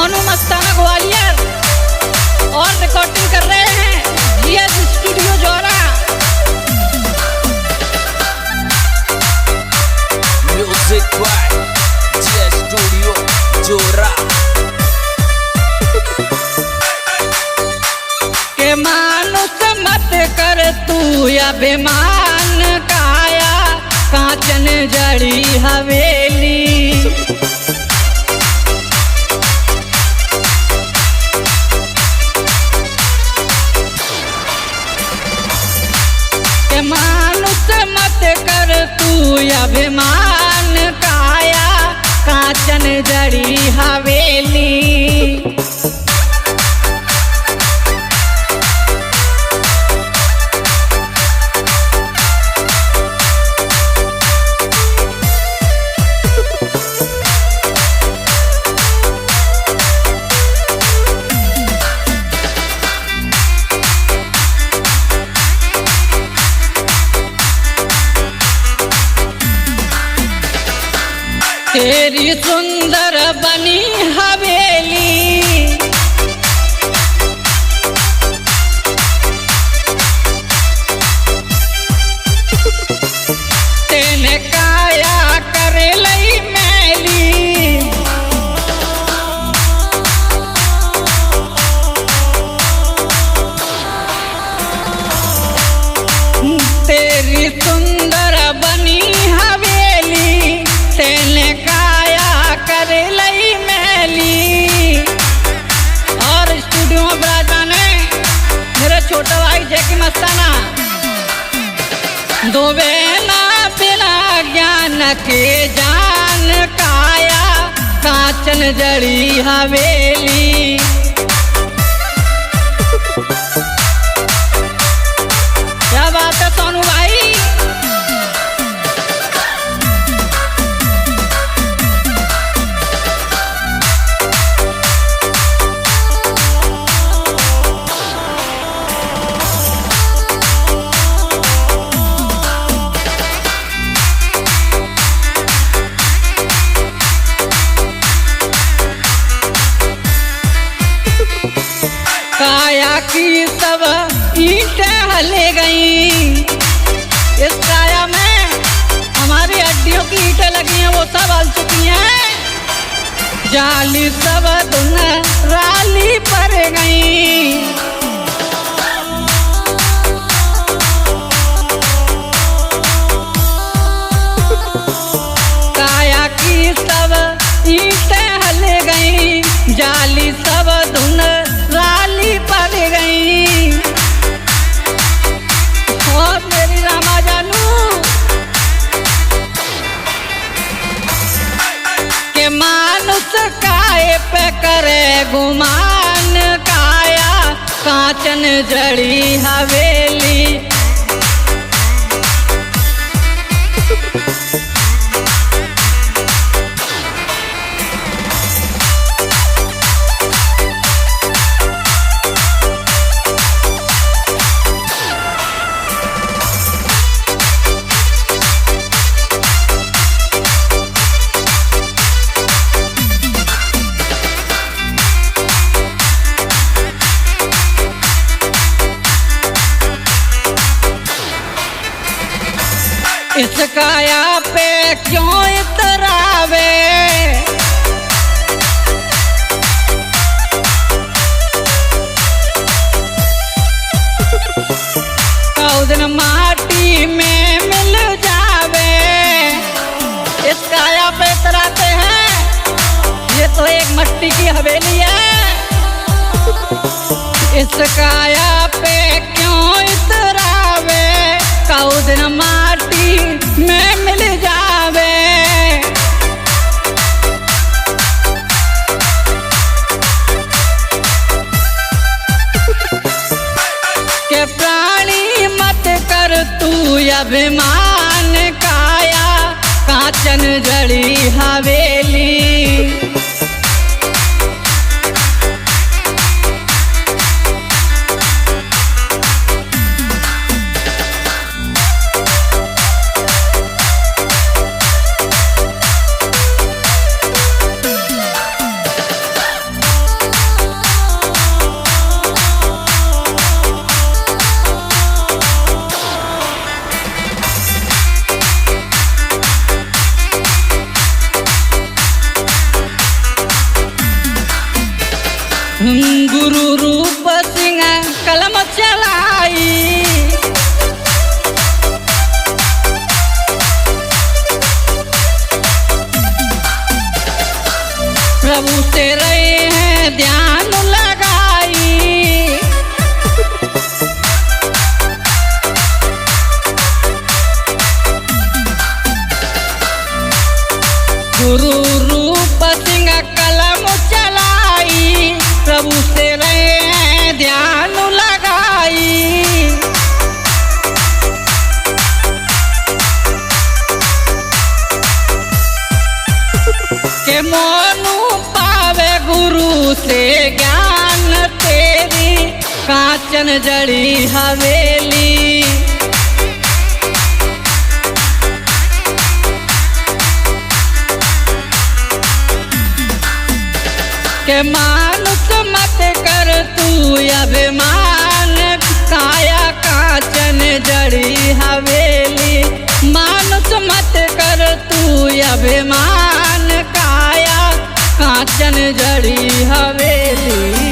सोनू मस्ताना ग्वालियर और रिकॉर्डिंग कर रहे हैं जीएस स्टूडियो जोरा। म्यूजिक बाय जीएस स्टूडियो जोरा। के मानुष मत कर तू अभिमान काया, कांचन जड़ी हवेली। मानुष मत कर तू अभिमान काया, कांचन जड़ी हवेली। तेरी सुंदर बनी हवेली, तेने काया कर लई मैली। तेरी सुंदर बनी हवेली, तेने काया कर लई मैली। और स्टूडियो में विराजमान है मेरे छोटे भाई जैकी मस्ताना। दो बेना बिना ज्ञान के जान काया, कांचन जड़ी हवेली। क्या बात है सोनू भाई। काया की सब ईंटें हले गई। इस काया में हमारी हड्डियों की ईंटें लगी हैं, वो सब हल चुकी हैं। जाली सब धुन राली पर गई। काया की सब ईंटें हले गई, जाली सब धुन राली पड़ गई। और मेरी रामा जानू के मानुष काये पे करे गुमान काया, कांचन जड़ी हवेली। इस काया पे क्यों इतरावे, कौन माटी में मिल जावे। इस काया पे इतराते हैं, ये तो एक मट्टी की हवेली है। इस काया पे क्यों इतरावे, कौन माटी में मिल जावे। के प्राणी मत कर तू अभिमान काया, कांचन जड़ी हवेली। गुरु रूप सिंह कलम चलाई, प्रभु से रहे हैं ध्यान लगाई। गुरु रूप सिंह कलम चलाई, प्रभु से रहे हैं ध्यान लगाई। के मोनू पावे गुरु से ज्ञान, तेरी कांचन जड़ी हवेली। के मानुष मत कर तू अभिमान, काया कांचन जड़ी हवेली। मानुष मत कर तू अभिमान, काया कांचन जड़ी हवेली।